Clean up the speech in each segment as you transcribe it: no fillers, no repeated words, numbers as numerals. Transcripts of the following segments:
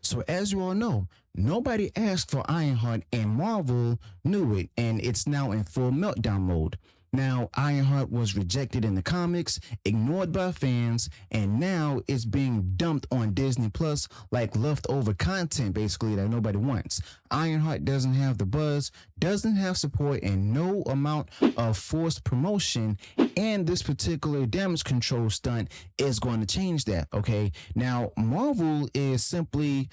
So as you all know, nobody asked for Ironheart and Marvel knew it, and it's now in full meltdown mode. Now, Ironheart was rejected in the comics, ignored by fans, and now it's being dumped on Disney Plus like leftover content, basically, that nobody wants. Ironheart doesn't have the buzz, doesn't have support, and no amount of forced promotion and this particular damage control stunt is going to change that, okay? Now, Marvel is simply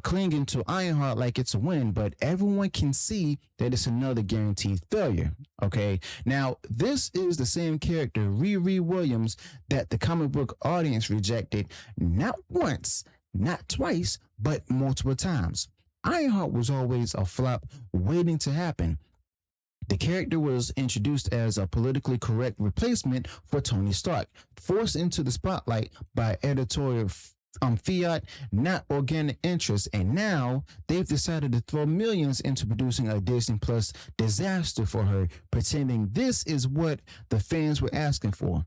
clinging to Ironheart like it's a win, but everyone can see that it's another guaranteed failure, okay? Now, this is the same character, Riri Williams, that the comic book audience rejected not once, not twice, but multiple times. Ironheart was always a flop waiting to happen. The character was introduced as a politically correct replacement for Tony Stark, forced into the spotlight by editorial fiat, not organic interest, and now they've decided to throw millions into producing a Disney Plus disaster for her, pretending this is what the fans were asking for.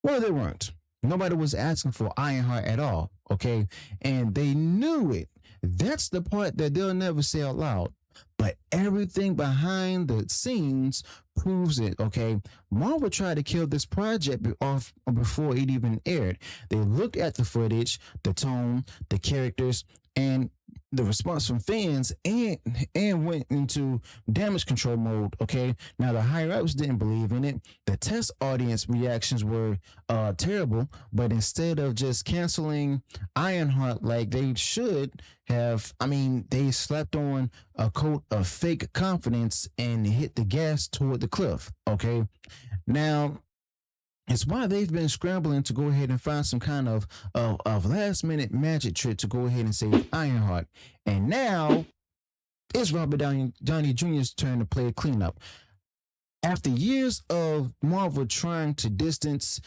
Well, they weren't. Nobody was asking for Ironheart at all, okay? And they knew it. That's the part that they'll never say out loud. But everything behind the scenes proves it, okay? Marvel tried to kill this project off before it even aired. They looked at the footage, the tone, the characters, and the response from fans and went into damage control mode, okay? Now, the higher-ups didn't believe in it. The test audience reactions were terrible, but instead of just canceling Ironheart like they should have, they slapped on a coat of fake confidence and hit the gas toward the cliff, okay? Now, it's why they've been scrambling to go ahead and find some kind of last minute magic trick to go ahead and save Ironheart. And now it's Robert Downey Jr.'s turn to play cleanup. After years of Marvel trying to distance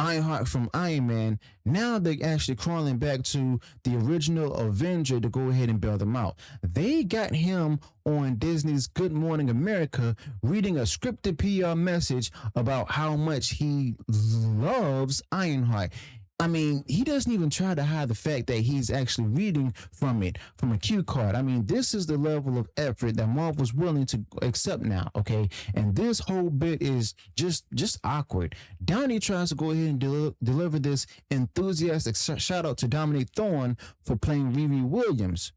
Ironheart from Iron Man, now they're actually crawling back to the original Avenger to go ahead and bail them out. They got him on Disney's Good Morning America reading a scripted PR message about how much he loves Ironheart. He doesn't even try to hide the fact that he's actually reading from a cue card. This is the level of effort that Marvel's willing to accept now, okay? And this whole bit is just awkward. Downey tries to go ahead and deliver this enthusiastic shout out to Dominique Thorne for playing Riri Williams.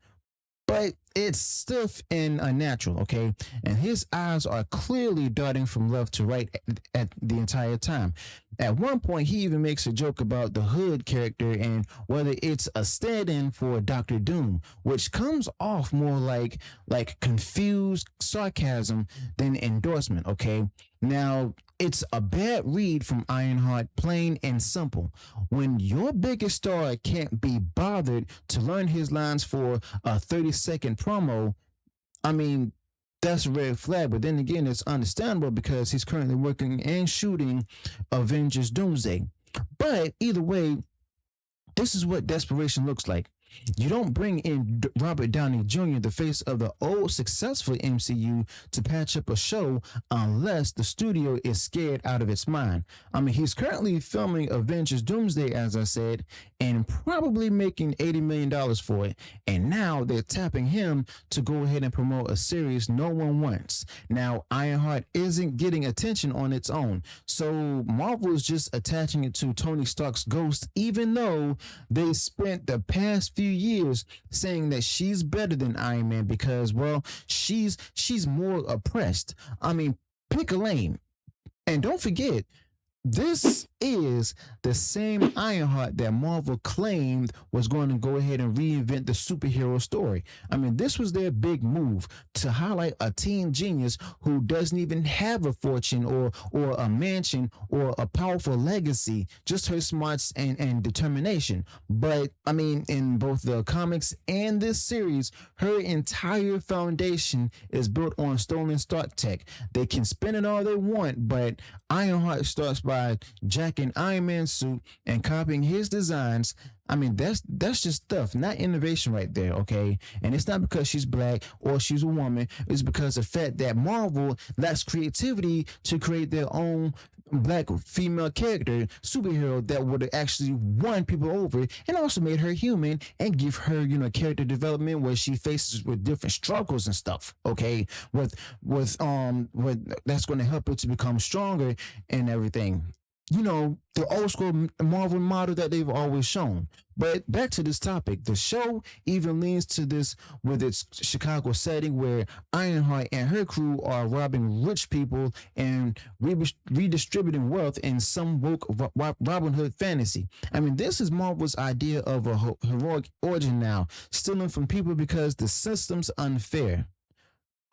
But it's stiff and unnatural, okay? And his eyes are clearly darting from left to right at the entire time. At one point, he even makes a joke about the Hood character and whether it's a stand-in for Doctor Doom, which comes off more like confused sarcasm than endorsement, okay? Now, it's a bad read from Ironheart, plain and simple. When your biggest star can't be bothered to learn his lines for a 30-second promo, that's a red flag. But then again, it's understandable because he's currently working and shooting Avengers Doomsday. But either way, this is what desperation looks like. You don't bring in Robert Downey Jr., the face of the old successful MCU, to patch up a show unless the studio is scared out of its mind. He's currently filming Avengers Doomsday, as I said, and probably making $80 million for it. And now they're tapping him to go ahead and promote a series no one wants. Now, Ironheart isn't getting attention on its own. So Marvel is just attaching it to Tony Stark's ghost, even though they spent the past few years saying that she's better than Iron Man because, well, she's more oppressed. Pick a lane. And don't forget, this is the same Ironheart that Marvel claimed was going to go ahead and reinvent the superhero story. This was their big move to highlight a teen genius who doesn't even have a fortune or a mansion or a powerful legacy, just her smarts and determination. But, in both the comics and this series, her entire foundation is built on stolen Stark tech. They can spin it all they want, but Ironheart starts by jacking Iron Man's suit and copying his designs. That's just stuff, not innovation right there, okay? And it's not because she's black or she's a woman. It's because of the fact that Marvel lacks creativity to create their own black female character superhero that would have actually won people over and also made her human and give her, character development where she faces with different struggles and stuff. Okay, with that's going to help her to become stronger and everything. The old school Marvel model that they've always shown. But back to this topic, the show even leans to this with its Chicago setting where Ironheart and her crew are robbing rich people and redistributing wealth in some woke Robin Hood fantasy. I mean, this is Marvel's idea of a heroic origin now, stealing from people because the system's unfair.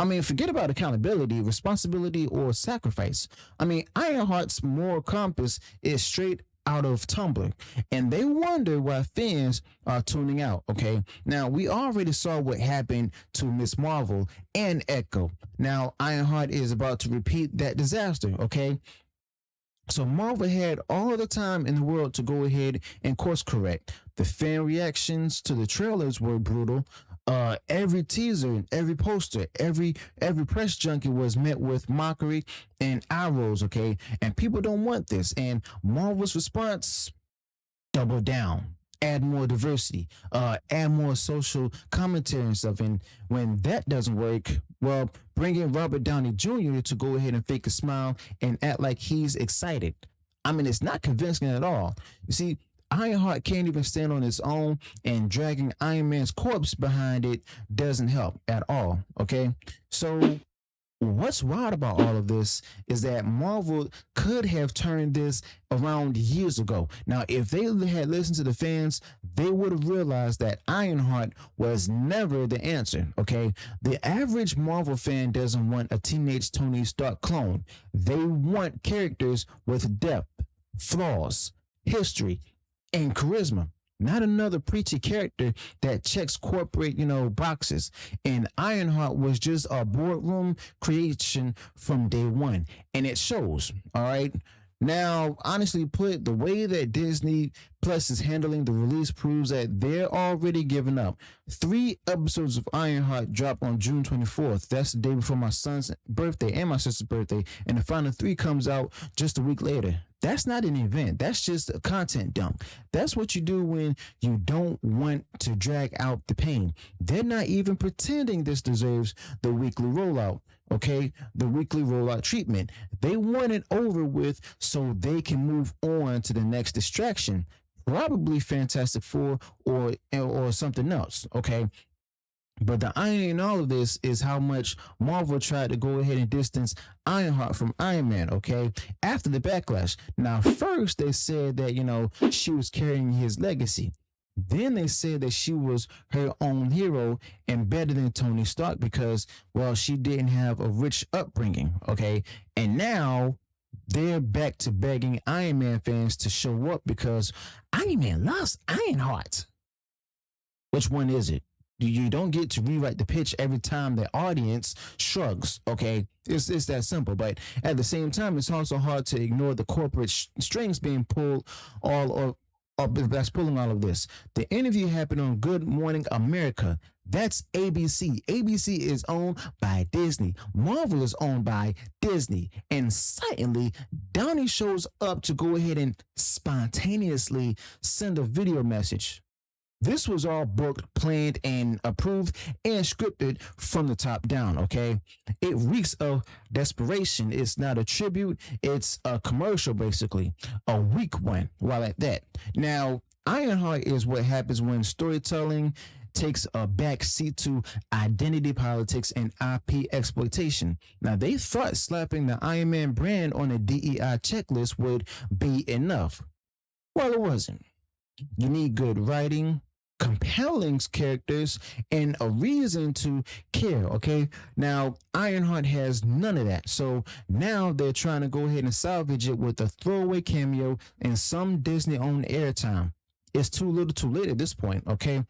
I mean, forget about accountability, responsibility, or sacrifice. I mean, Ironheart's moral compass is straight out of Tumblr, and they wonder why fans are tuning out. Okay, now we already saw what happened to Miss Marvel and Echo. Now Ironheart is about to repeat that disaster. Okay, so Marvel had all the time in the world to go ahead and course correct. The fan reactions to the trailers were brutal. Every teaser, every poster, every press junket was met with mockery and eye rolls. Okay, and people don't want this. And Marvel's response: double down, add more diversity, add more social commentary and stuff. And when that doesn't work, well, bring in Robert Downey Jr. to go ahead and fake a smile and act like he's excited. I mean, it's not convincing at all. You see, Ironheart can't even stand on its own, and dragging Iron Man's corpse behind it doesn't help at all. Okay, so what's wild about all of this is that Marvel could have turned this around years ago. Now, if they had listened to the fans, they would have realized that Ironheart was never the answer. Okay, the average Marvel fan doesn't want a teenage Tony Stark clone. They want characters with depth, flaws, history, and charisma, not another preachy character that checks corporate, boxes. And Ironheart was just a boardroom creation from day one, and it shows. All right. Now, honestly put, the way that Disney Plus is handling the release proves that they're already giving up. 3 episodes of Ironheart drop on June 24th. That's the day before my son's birthday and my sister's birthday. And the final 3 comes out just a week later. That's not an event. That's just a content dump. That's what you do when you don't want to drag out the pain. They're not even pretending this deserves the weekly rollout. Okay, the weekly rollout treatment. They want it over with so they can move on to the next distraction, probably Fantastic Four or something else. Okay, but the irony in all of this is how much Marvel tried to go ahead and distance Ironheart from Iron Man, okay? After the backlash. Now, first they said that, she was carrying his legacy. Then they said that she was her own hero and better than Tony Stark because, well, she didn't have a rich upbringing, okay? And now they're back to begging Iron Man fans to show up because Iron Man lost Ironheart. Which one is it? You don't get to rewrite the pitch every time the audience shrugs, okay? It's that simple. But at the same time, it's also hard to ignore the corporate strings being pulled that's pulling all of this. The interview happened on Good Morning America. That's ABC. ABC is owned by Disney. Marvel is owned by Disney. And suddenly, Downey shows up to go ahead and spontaneously send a video message. This was all booked, planned, and approved and scripted from the top down, okay? It reeks of desperation. It's not a tribute, it's a commercial, basically. A weak one, while at that. Now, Ironheart is what happens when storytelling takes a back seat to identity politics and IP exploitation. Now, they thought slapping the Iron Man brand on a DEI checklist would be enough. Well, it wasn't. You need good writing, compelling characters, and a reason to care, okay? Now, Ironheart has none of that. So now they're trying to go ahead and salvage it with a throwaway cameo and some Disney-owned airtime. It's too little too late at this point, okay?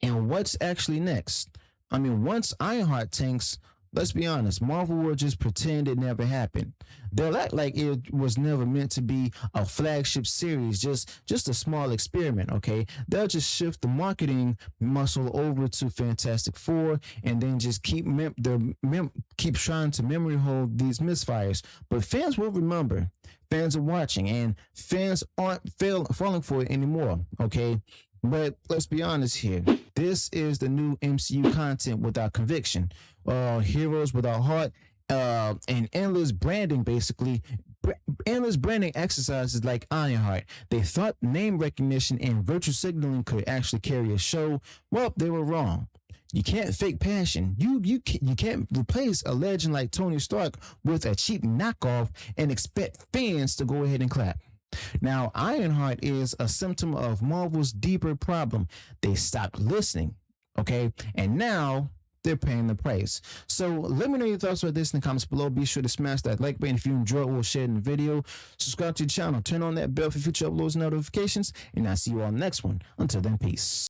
And what's actually next? I mean, once Ironheart tanks, let's be honest, Marvel will just pretend it never happened. They'll act like it was never meant to be a flagship series, just a small experiment, okay? They'll just shift the marketing muscle over to Fantastic Four and then just keep trying to memory hold these misfires. But fans will remember. Fans are watching, and fans aren't falling for it anymore, okay? But let's be honest here. This is the new MCU content without conviction. Heroes without heart, and endless branding, basically. Endless branding exercises like Ironheart. They thought name recognition and virtual signaling could actually carry a show. Well, they were wrong. You can't fake passion. You can't replace a legend like Tony Stark with a cheap knockoff and expect fans to go ahead and clap. Now, Ironheart is a symptom of Marvel's deeper problem. They stopped listening, okay? And now they're paying the price. So let me know your thoughts about this in the comments below. Be sure to smash that like button if you enjoyed what was shared in the video. Subscribe to the channel. Turn on that bell for future uploads and notifications. And I'll see you all in the next one. Until then, peace.